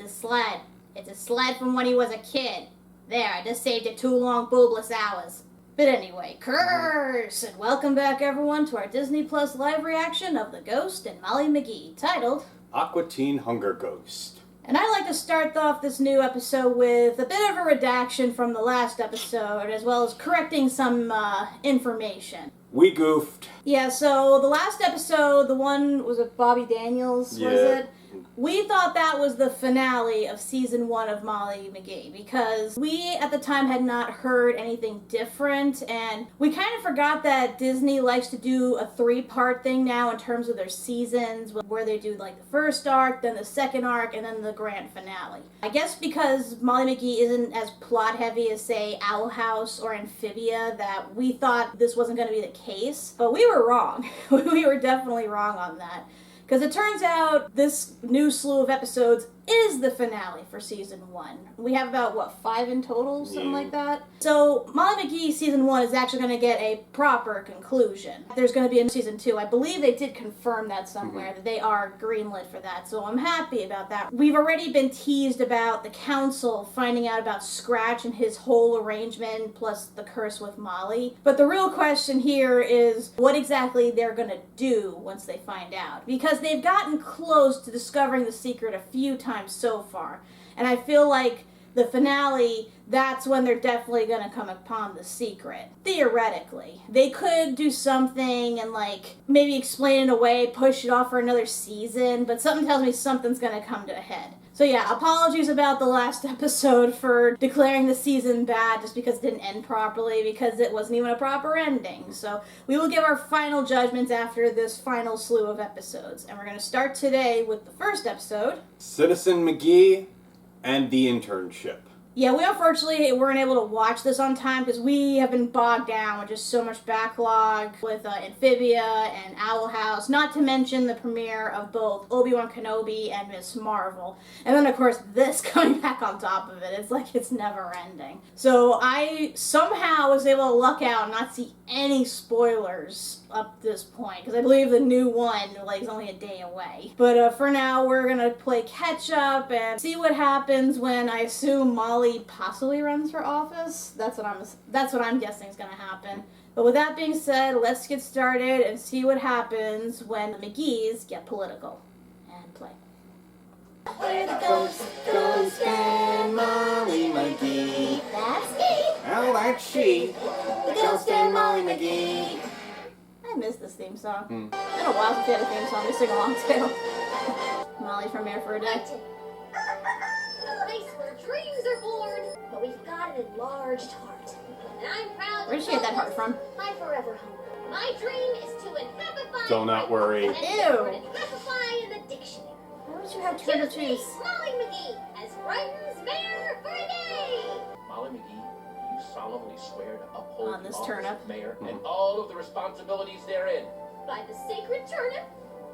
his sled. It's a sled from when he was a kid. There, I just saved it 2 long boobless hours. But anyway, curse! And welcome back everyone to our Disney Plus live reaction of the Ghost and Molly McGee, titled Aqua Teen Hunger Ghost. And I'd like to start off this new episode with a bit of a redaction from the last episode, as well as correcting some information. We goofed. Yeah, so the last episode, the one, was it Bobby Daniels, was it? We thought that was the finale of season 1 of Molly McGee because we at the time had not heard anything different, and we kind of forgot that Disney likes to do a 3-part thing now in terms of their seasons, where they do like the first arc, then the second arc, and then the grand finale. I guess because Molly McGee isn't as plot heavy as, say, Owl House or Amphibia, that we thought this wasn't going to be the case, but we were wrong. We were definitely wrong on that. Because it turns out this new slew of episodes is the finale for season 1. We have about, 5 in total? Something like that? So, Molly McGee season 1 is actually going to get a proper conclusion. There's going to be a season 2. I believe they did confirm that somewhere, that they are greenlit for that, so I'm happy about that. We've already been teased about the council finding out about Scratch and his whole arrangement, plus the curse with Molly. But the real question here is what exactly they're going to do once they find out. Because they've gotten close to discovering the secret a few times so far, and I feel like the finale, that's when they're definitely going to come upon the secret. Theoretically. They could do something and maybe explain it away, push it off for another season, but something tells me something's going to come to a head. So yeah, apologies about the last episode for declaring the season bad just because it didn't end properly, because it wasn't even a proper ending. So we will give our final judgments after this final slew of episodes. And we're going to start today with the first episode. Citizen McGee and the Internship. Yeah, we unfortunately weren't able to watch this on time because we have been bogged down with just so much backlog with Amphibia and Owl House, not to mention the premiere of both Obi-Wan Kenobi and Ms. Marvel. And then, of course, this coming back on top of it. It's like it's never ending. So I somehow was able to luck out and not see any spoilers up this point, because I believe the new one is only a day away. But for now, we're gonna play catch up and see what happens when I assume Molly possibly runs for office. That's what I'm guessing is gonna happen. But with that being said, let's get started and see what happens when the McGees get political. And play. We're the Ghost and Molly McGee. That's me. Well, that's she. The Ghost and Molly McGee. I miss this theme song. It's been a while since we had a theme song to sing along to. Molly from Here for a Day. A place where dreams are born, but we've got an enlarged heart. And I'm proud. Where did she get that heart from? My forever home. My dream is to inhabify. Do not worry. Ew. Inhabify in the dictionary. Why would you have Turner Choose me, Tooth? Molly McGee, as Brighton's mayor for a day. Molly McGee, do you solemnly swear to uphold On this the office turnip. of mayor and all of the responsibilities therein? By the sacred turnip,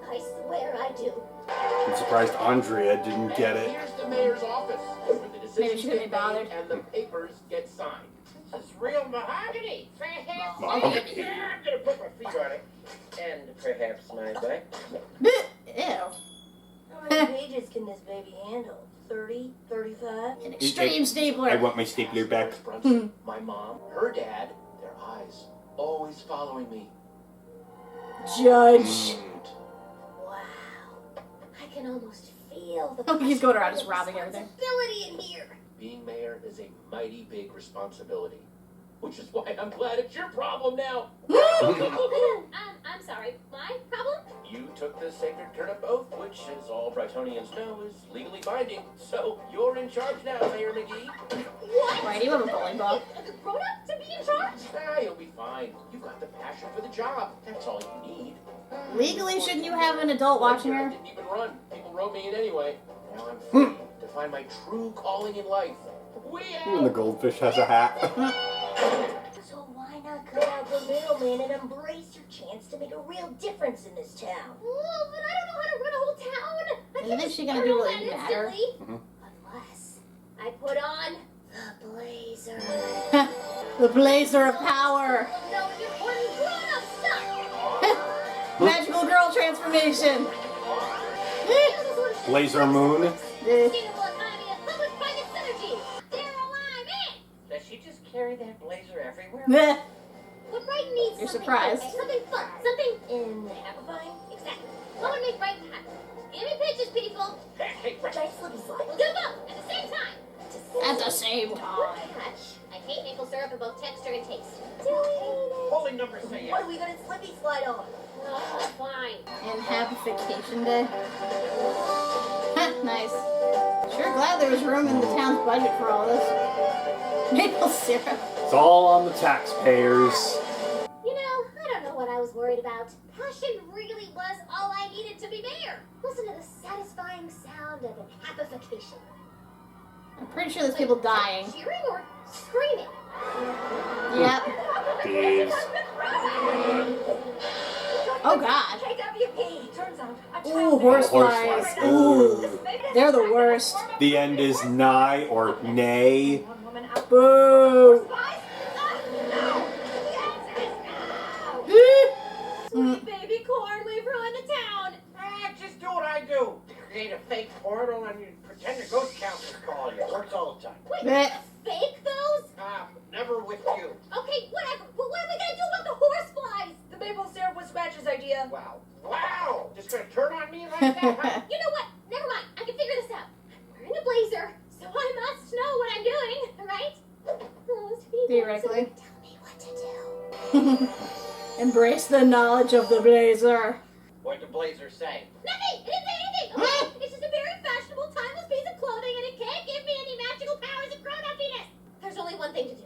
I swear I do. I'm surprised Andrea didn't get it. Here's the mayor's office, where the Maybe decisions she couldn't get be bothered. made and the papers get signed. This is real mahogany. Perhaps Mahogany. Yeah, I'm gonna put my feet on it. And perhaps my back. Ew. How many pages can this baby handle? 30? 35? An extreme I stapler. want my stapler back. Brunson, my mom, her dad, their eyes always following me. Judge. Wow. I can almost feel the Oh, he's going around just passion robbing and everything. responsibility in here. Being mayor is a mighty big responsibility. Which is why I'm glad it's your problem now. I'm sorry. My problem? You took the sacred turnip oath, which, as all Brightonians know, is legally binding. So you're in charge now, Mayor McGee. What? Right, you have a bowling ball. A grown up to be in charge? You'll be fine. You've got the passion for the job. That's all you need. Legally, shouldn't you have an adult watching I her? didn't even run. People wrote me in anyway. Now I'm free to find my true calling in life. We And the goldfish has a hat. So why not cut out the middleman and embrace your chance to make a real difference in this town? Oh, but I don't know how to run a whole town. I Isn't can't it just she gonna turn do all really that matter? instantly. Unless I put on the blazer. The blazer of power. No important grown-up stuff. Magical girl transformation. Blazer Moon. You know what? that blazer everywhere? Meh. But Brighton needs You're something surprised. quick, something fun, something Amplifying? exactly. What would make Brighton happy? Give me pitches, people. Hey, Giant slippy slide. We'll do both at the same time. At the same time. Catch. I hate maple syrup in both texture and taste. polling numbers say What yes. are we gonna slippy slide on? Fine. And Happy Vacation Day. Nice. Sure glad there was room in the town's budget for all this. Maple syrup. It's all on the taxpayers. You know, I don't know what I was worried about. Passion really was all I needed to be mayor. Listen to the satisfying sound of an amplification. I'm pretty sure there's people dying. Cheering or screaming? Yep. Jeez. Oh god. KWP. Turns out a Ooh, horseflies. Horseflies. Ooh. They're the worst. The end is nigh or nay. One woman out. Boo. Sweet baby corn, we've ruined the town. Just do what I do. Create a fake portal and you pretend a ghost counselor's calling you. Works all the time. Wait, Bleh. fake those? Never with you. Okay, whatever. But what are we gonna do about the horseflies? The maple syrup was Scratch's idea. Wow. Just gonna turn on me like that? Huh? You know what? Never mind. I can figure this out. I'm wearing a blazer, so I must know what I'm doing, right? Those people Theoretically. tell me what to do. Embrace the knowledge of the blazer. What'd the blazer say? Nothing! It didn't say anything, okay? It's just a very fashionable, timeless piece of clothing, and it can't give me any magical powers of grown-uppiness. There's only one thing to do.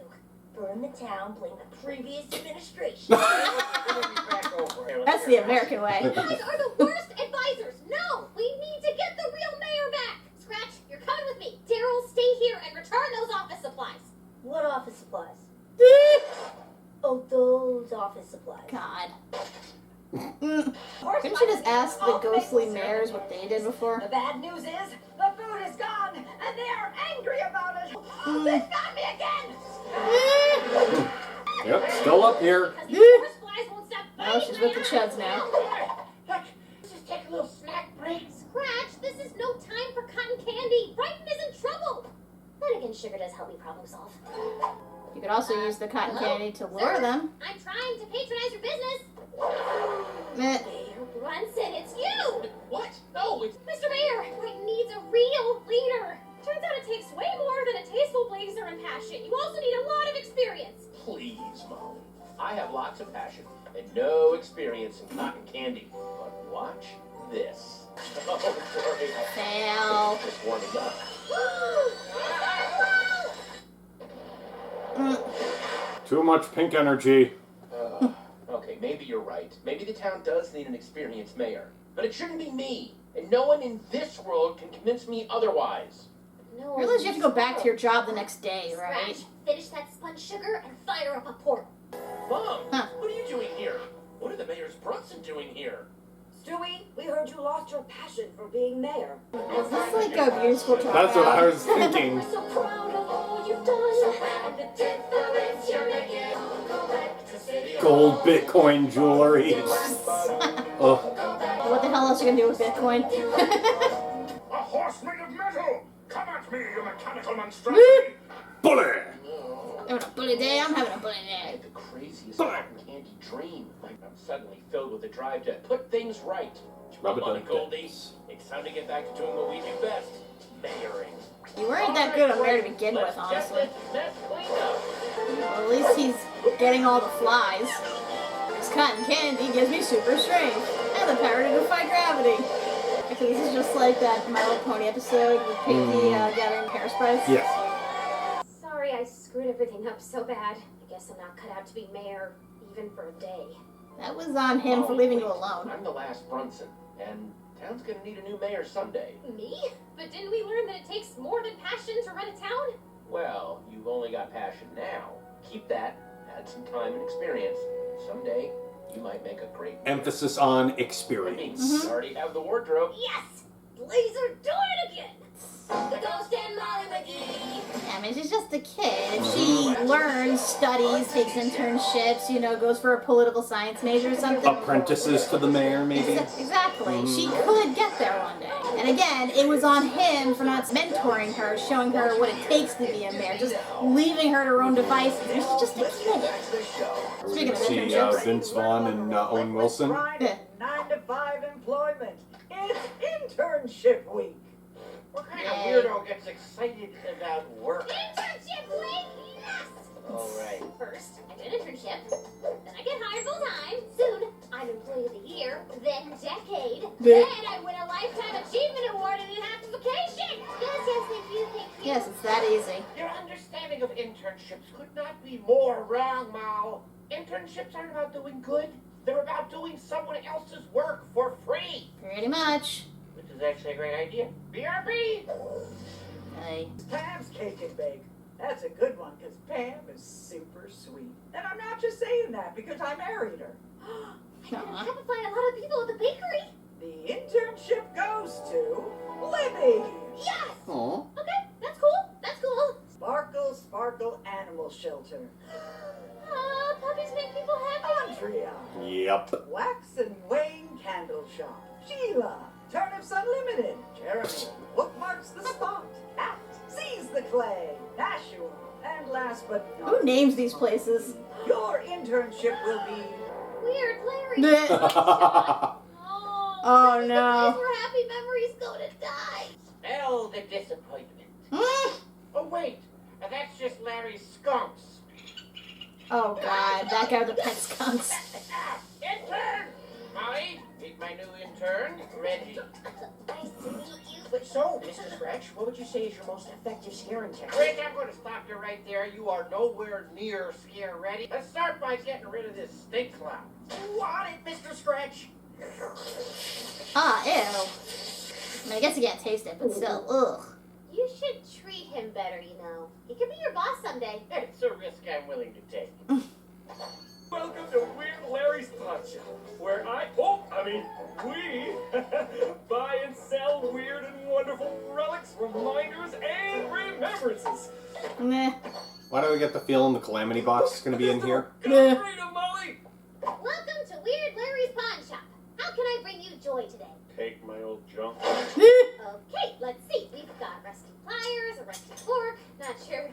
Burn the town, blame the previous administration. Back over here. That's the American way. You guys are the worst advisors. No! We need to get the real mayor back. Scratch, you're coming with me. Daryl, stay here and return those office supplies. What office supplies? Oh, those office supplies. God. Couldn't you just ask the ghostly mayors what they did before? The bad news is, the food is gone, and they are angry about it. They found me again! Yep, still up here. Because these horseflies won't stop Oh, biting she's my with the arms. chuds now. Look, let's just take a little snack break. Scratch, this is no time for cotton candy. Brighton is in trouble. Then again, sugar does help me problem solve. You could also use the cotton candy to lure them. I'm trying to patronize your business. Meh. Mayor Brunson, it's you! What? No, it's... Mr. Mayor, Brighton needs a real leader. Turns out it takes way more than a tasteful blazer and passion. You also need a lot of experience. Please, Molly. I have lots of passion and no experience in cotton candy. But watch this. Oh, boy. Fail. Just warming up. Too much pink energy. Okay, maybe you're right. Maybe the town does need an experienced mayor. But it shouldn't be me. And no one in this world can convince me otherwise. No, You realize you have to go back to your job the next day, right? Scratch, finish that spun sugar and fire up a portal. Mom, Huh. what are you doing here? What are the mayor's Brunson doing here? Stewie, we heard you lost your passion for being mayor. Is this like a beauty school dropout? That's what I was thinking. We're so proud of all you've done. Gold Bitcoin jewelry. Oh, What the hell else are you gonna do with Bitcoin? A horse made of metal! Come at me, you mechanical monstrosity! bully! Having a bully day? I'm having a bully I day. had the craziest cotton candy dream. I'm suddenly filled with a drive to put things right. Rub it Come on, on Goldie. bits. It's time to get back to doing what we do best. Mayoring. You weren't that good a mayor to begin with, Let's get honestly. this mess cleaned up. Well, at least he's getting all the flies. This cotton candy gives me super strength and the power to defy gravity. Okay, this is just like that My Little Pony episode with Piggy gathering hairspray. Yes. Sorry I screwed everything up so bad. I guess I'm not cut out to be mayor, even for a day. That was on him for leaving you alone. I'm the last Brunson, and town's gonna need a new mayor someday. Me? But didn't we learn that it takes more than passion to run a town? Well, you've only got passion now. Keep that, add some time and experience. Someday, you might make a great mayor. Emphasis on I mean, experience. you already have the wardrobe. Yes! Blazer, do it again! The Ghost and Molly McGee. I mean, she's just a kid. If she learns, studies, takes internships, goes for a political science major or something. Apprentices to the mayor, maybe? Exactly. She could get there one day. And again, it was on him for not mentoring her, showing her what it takes to be a mayor, just leaving her to her own devices. And she's just a kid. Speaking of See internships. Vince Vaughn and Owen Wilson? Yeah. 9-to-5 employment. It's internship week. What kind of weirdo gets excited about work? Internship week! Yes! Alright. First, I do an internship, then I get hired full time. Soon, I'm Employee of the Year, then Decade. Then I win a Lifetime Achievement Award and an amplification. Yes, thank you. Yes, it's that easy. Your understanding of internships could not be more wrong, Mal. Internships aren't about doing good. They're about doing someone else's work for free. Pretty much. Which is actually a great idea. BRB! Hey. Pam's Cake and Bake. That's a good one because Pam is super sweet. And I'm not just saying that because I married her. I can amplify a lot of people at the bakery. The internship goes to Libby. Yes! Aw. Okay, that's cool. Sparkle, Sparkle Animal Shelter. Puppies make people happy. Andrea. Yep. Wax and Wayne Candle Shop. Sheila. Turnips Unlimited. Jeremy. Bookmarks the Spot. Kat. Sees the Clay. Nashua. And last but not Who names these places? your internship will be Weird, Larry. Oh, Oh no. The place where happy memories go to die. Spell the disappointment. Mm. Oh, wait. That's just Larry's skunks. Oh, God. Back out of the pet skunks. Intern! Molly, meet my new intern, Reggie. Nice to meet you. But so, Mr. Scratch, what would you say is your most effective scaring technique? Rick, I'm going to stop you right there. You are nowhere near scare ready. Let's start by getting rid of this stink cloud. Want it, Mr. Scratch? Ah, ew. I mean, I guess you can't taste it, but still, ugh. You should treat him better, He could be your boss someday. It's a risk I'm willing to take. Welcome to Weird Larry's Pawn Shop, where we buy and sell weird and wonderful relics, reminders, and remembrances. Meh. Why do I get the feeling the Calamity Box is going to be in here? Go freedom, Molly! Welcome to Weird Larry's Pawn Shop. How can I bring you joy today? Take my old junk. Okay, let's see. We've got rusty pliers, a rusty fork. Not sure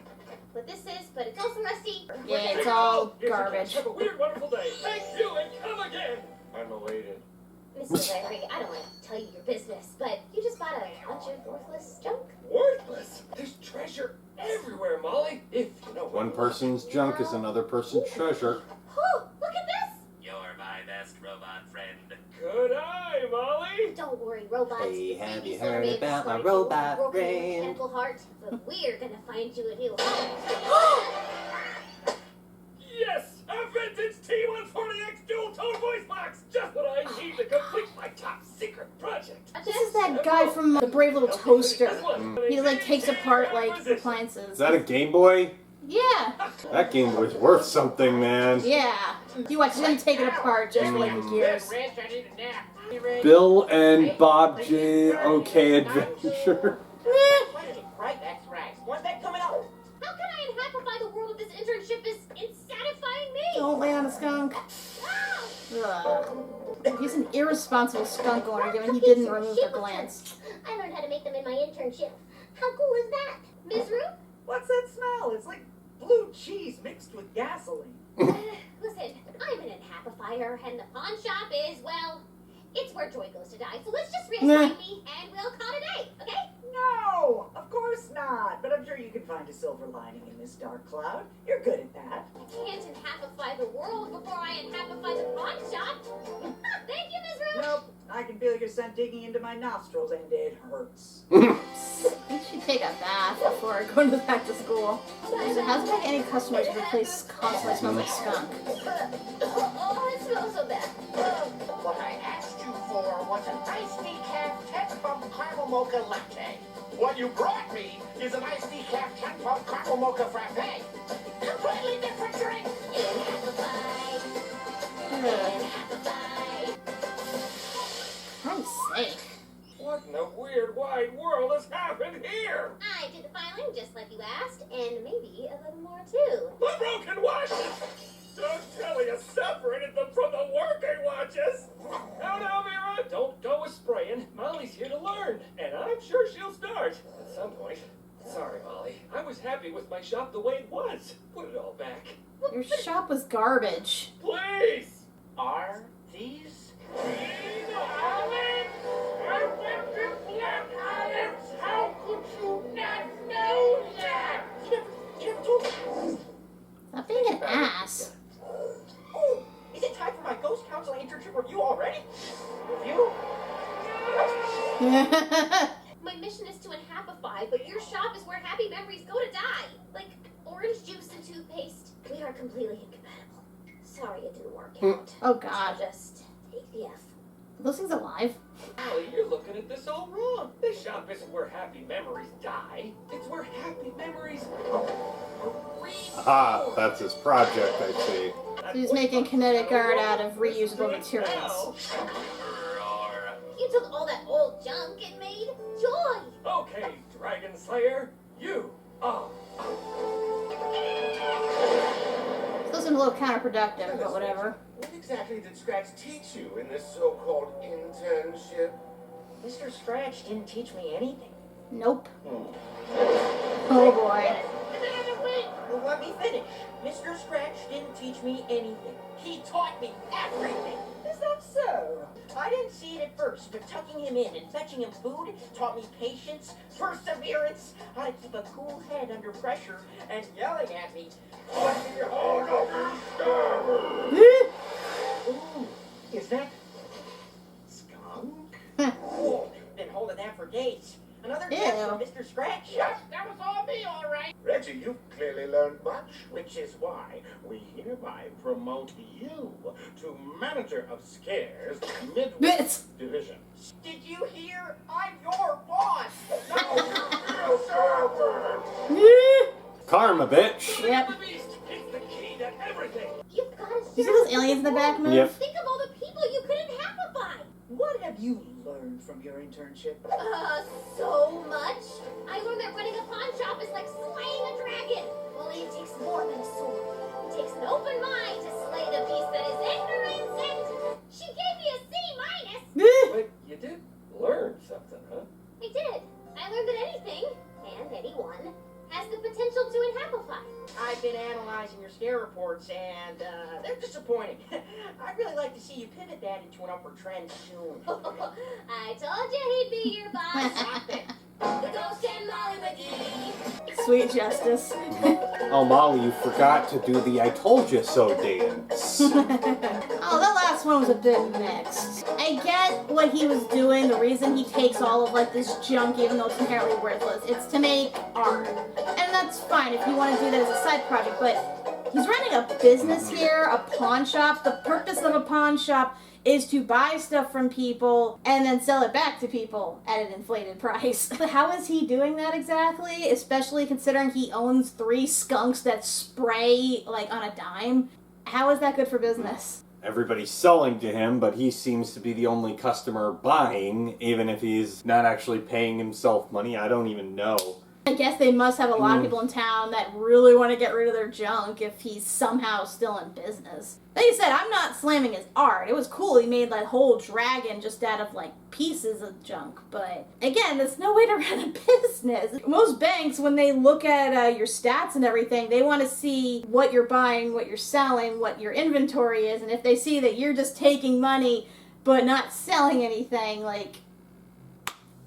what this is, but it's also rusty. Yeah, it's all garbage. Have a weird, wonderful day. Thank you, and come again. I'm elated. Mr. Larry, I don't want to tell you your business, but you just bought a bunch of worthless junk. Worthless. There's treasure everywhere, Molly. If you know. One person's junk is another person's treasure. Oh, look at this! You're my best robot friend. Good eye, Molly. Don't worry, robots. Hey, have Maybe you some heard babies about my like robot broken friend? mechanical heart, but we're gonna find you a new home. Yes, a vintage T140X dual-tone voice box. Just what I need to complete my top secret project. This is that guy from The Brave Little Toaster. He, takes apart, appliances. Is that a Game Boy? Yeah. That Game Boy's worth something, man. Yeah. You watch him take it apart just for, the gears. Ranch, I need a nap. You ready? Bill and Bob J. OK Adventure. Right, that's right. When's that coming up? How can I amplify the world of this internship is insatisfying me? Don't lay on a skunk. Ugh. He's an irresponsible skunk owner, given he didn't remove their glands. I learned how to make them in my internship. How cool is that? Ms. Rue? What's that smell? It's like blue cheese mixed with gasoline. Listen, I'm an amplifier, and the pawn shop is, well, it's where joy goes to die. So let's just reassign me, and we'll call it a day, okay? No, of course not. But I'm sure you can find a silver lining in this dark cloud. You're good at that. I can't amplify the world before I amplify the pawn shop. Thank you, Ms. Rue. Nope, I can feel your scent digging into my nostrils, and it hurts. You should take a bath before going back to school. It hasn't had any customers where the place constantly smells like skunk. Oh, it smells so bad. What I asked you for was an iced decaf 10-pump caramel mocha latte. What you brought me is an iced decaf 10-pump caramel mocha frappe. Completely different drink. Christ's sake. What What in the weird wide world has happened here? I did the filing just like you asked, and maybe a little more too. The broken watches! Ducktales separated them from the working watches! No, Mira, don't go with spraying. Molly's here to learn, and I'm sure she'll start at some point. Sorry, Molly. I was happy with my shop the way it was. Put it all back. Your shop was garbage. Please! Are these Green olives! Black olives! How could you not know that? Stop being an ass. Oh, is it time for my Ghost Council internship review already? Review? My mission is to Amphibia, but your shop is where happy memories go to die. Like orange juice and toothpaste. We are completely incompatible. Sorry it didn't work out. Oh, God. So just take the F. Are those things alive? Molly, you're looking at this all wrong. This shop isn't where happy memories die. It's where happy memories are reborn. Ah, that's his project, I see. So he's making kinetic art out of reusable materials. You took all that old junk and made joy. Okay, Dragon Slayer, you are. Those seem a little counterproductive, but whatever. What exactly did Scratch teach you in this so-called internship? Mr. Scratch didn't teach me anything. Nope. Oh boy. Well, let me finish. Mr. Scratch didn't teach me anything. He taught me everything. Is that so? I didn't see it at first, but tucking him in and fetching him food taught me patience, perseverance, how to keep a cool head under pressure, and yelling at me. Ooh, is that skunk? Oh, been holding that for days. Another tip from Mr. Scratch. Yes, that was all me, all right. Reggie, you've clearly learned much. Which is why we hereby promote you to Manager of Scares Midwest Division. Did you hear? I'm your boss. Karma, bitch. Yep. The beast is the key to everything. You've got to You see those aliens in the back move? Yep. think of all the people you couldn't Amphibia. What have you learned from your internship? So much. I learned that running a pawn shop is like slaying a dragon. Only it takes more than a sword. It takes an open mind to slay the beast that is ignorance, and she gave me a C-. But you did learn something, huh? I did. I learned that anything, and anyone, has the potential to Amphibia. I've been analyzing your scare reports, and they're disappointing. I'd really like to see you pivot that into an upward trend soon. I told you he'd be your boss. Stop it. The Ghost and Molly McGee. Sweet justice. Oh, Molly, you forgot to do the I told you so dance. Oh, that last one was a bit mixed. I get what he was doing, the reason he takes all of like this junk, even though it's inherently worthless. It's to make art. And that's fine if you want to do that as a side project, but he's running a business here, a pawn shop. The purpose of a pawn shop is to buy stuff from people and then sell it back to people at an inflated price. But how is he doing that exactly? Especially considering he owns 3 skunks that spray like on a dime. How is that good for business? Everybody's selling to him, but he seems to be the only customer buying, even if he's not actually paying himself money. I don't even know. I guess they must have a lot of people in town that really want to get rid of their junk if he's somehow still in business. Like you said, I'm not slamming his art. It was cool he made that whole dragon just out of like pieces of junk. But again, there's no way to run a business. Most banks, when they look at your stats and everything, they want to see what you're buying, what you're selling, what your inventory is. And if they see that you're just taking money but not selling anything, like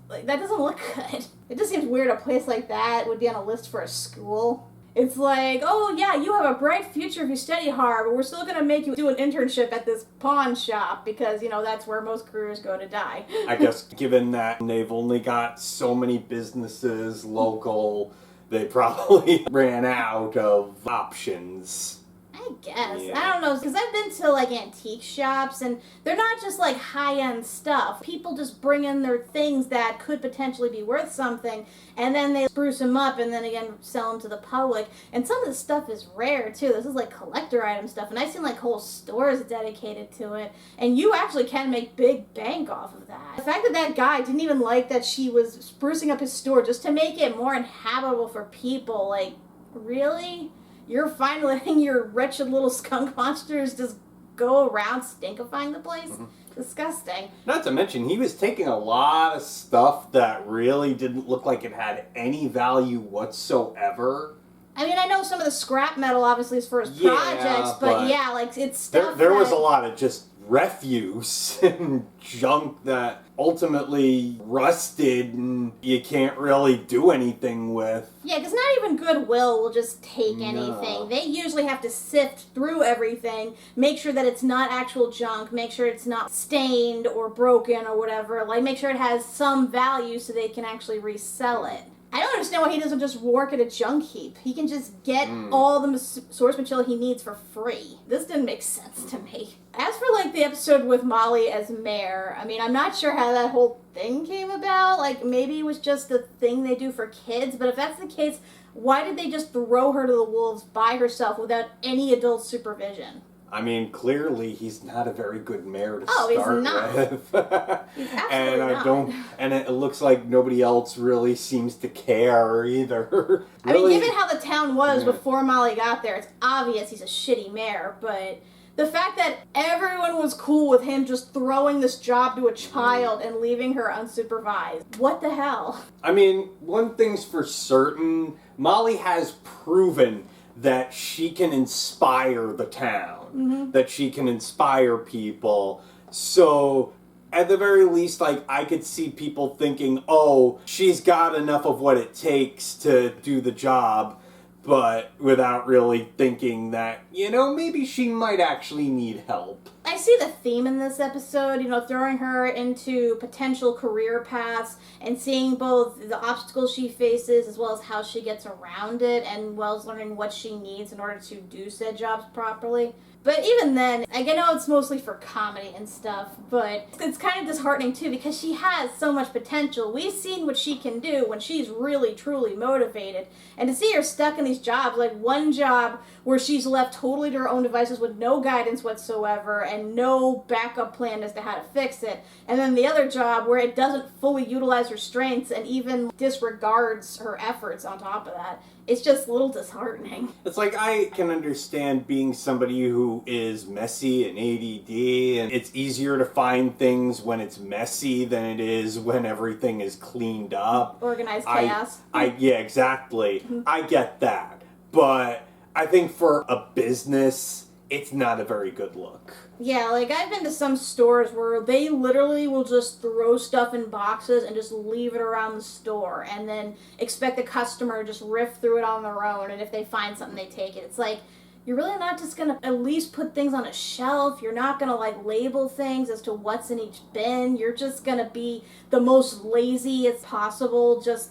that doesn't look good. It just seems weird a place like that would be on a list for a school. It's like, oh yeah, you have a bright future if you study hard, but we're still going to make you do an internship at this pawn shop because, you know, that's where most careers go to die. I guess given that they've only got so many businesses local, they probably ran out of options. I guess. Yeah. I don't know, because I've been to, like, antique shops, and they're not just, like, high-end stuff. People just bring in their things that could potentially be worth something, and then they spruce them up, and then, again, sell them to the public. And some of this stuff is rare, too. This is, like, collector item stuff, and I've seen, like, whole stores dedicated to it. And you actually can make big bank off of that. The fact that that guy didn't even like that she was sprucing up his store just to make it more inhabitable for people, like, really? You're fine letting your wretched little skunk monsters just go around stinkifying the place? Mm-hmm. Disgusting. Not to mention, he was taking a lot of stuff that really didn't look like it had any value whatsoever. I mean, I know some of the scrap metal obviously is for his projects, but yeah, like, it's stuff there was a lot of just refuse and junk that ultimately rusted and you can't really do anything with. Yeah, because not even Goodwill will just take anything. They usually have to sift through everything, make sure that it's not actual junk, make sure it's not stained or broken or whatever, like make sure it has some value so they can actually resell it. I don't understand why he doesn't just work at a junk heap. He can just get all the source material he needs for free. This didn't make sense to me. As for, like, the episode with Molly as mayor, I mean, I'm not sure how that whole thing came about. Like, maybe it was just a thing they do for kids, but if that's the case, why did they just throw her to the wolves by herself without any adult supervision? I mean, clearly he's not a very good mayor to start with. He's not. He's absolutely not. And it looks like nobody else really seems to care either. Really? I mean, given how the town was before Molly got there, it's obvious he's a shitty mayor, but the fact that everyone was cool with him just throwing this job to a child and leaving her unsupervised. What the hell? I mean, one thing's for certain, Molly has proven that she can inspire the town, that she can inspire people. So, at the very least, like, I could see people thinking, oh, she's got enough of what it takes to do the job, but without really thinking that, you know, maybe she might actually need help. I see the theme in this episode, you know, throwing her into potential career paths and seeing both the obstacles she faces as well as how she gets around it and well as learning what she needs in order to do said jobs properly. But even then, I know it's mostly for comedy and stuff, but it's kind of disheartening too because she has so much potential. We've seen what she can do when she's really, truly motivated. And to see her stuck in these jobs, like one job where she's left totally to her own devices with no guidance whatsoever and no backup plan as to how to fix it. And then the other job where it doesn't fully utilize her strengths and even disregards her efforts on top of that. It's just a little disheartening. It's like, I can understand being somebody who is messy and ADD, and it's easier to find things when it's messy than it is when everything is cleaned up. Organized chaos. Yeah, exactly. I get that. But I think for a business, it's not a very good look. Yeah, like, I've been to some stores where they literally will just throw stuff in boxes and just leave it around the store and then expect the customer to just riff through it on their own, and if they find something, they take it. It's like, you're really not just going to at least put things on a shelf. You're not going to, like, label things as to what's in each bin. You're just going to be the most lazy as possible, just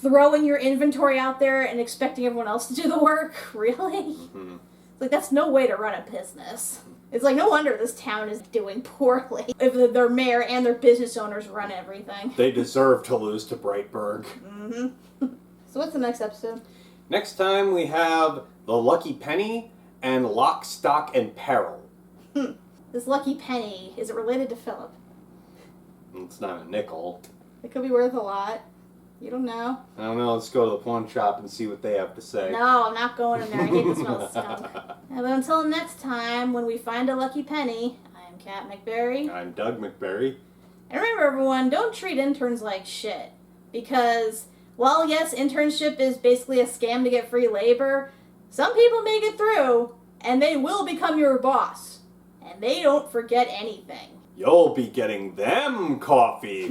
throwing your inventory out there and expecting everyone else to do the work. Really? It's like, that's no way to run a business. It's like, no wonder this town is doing poorly if their mayor and their business owners run everything. They deserve to lose to Brightburg. So what's the next episode? Next time we have The Lucky Penny and Lock, Stock, and Peril. This Lucky Penny, is it related to Philip? It's not a nickel. It could be worth a lot. You don't know. I don't know. Let's go to the pawn shop and see what they have to say. No, I'm not going in there. I hate the smell of skunk. But until next time, when we find a lucky penny, I am Kat MacBerrie. I'm Doug MacBerrie. And remember, everyone, don't treat interns like shit. Because, while yes, internship is basically a scam to get free labor, some people make it through, and they will become your boss. And they don't forget anything. You'll be getting them coffee.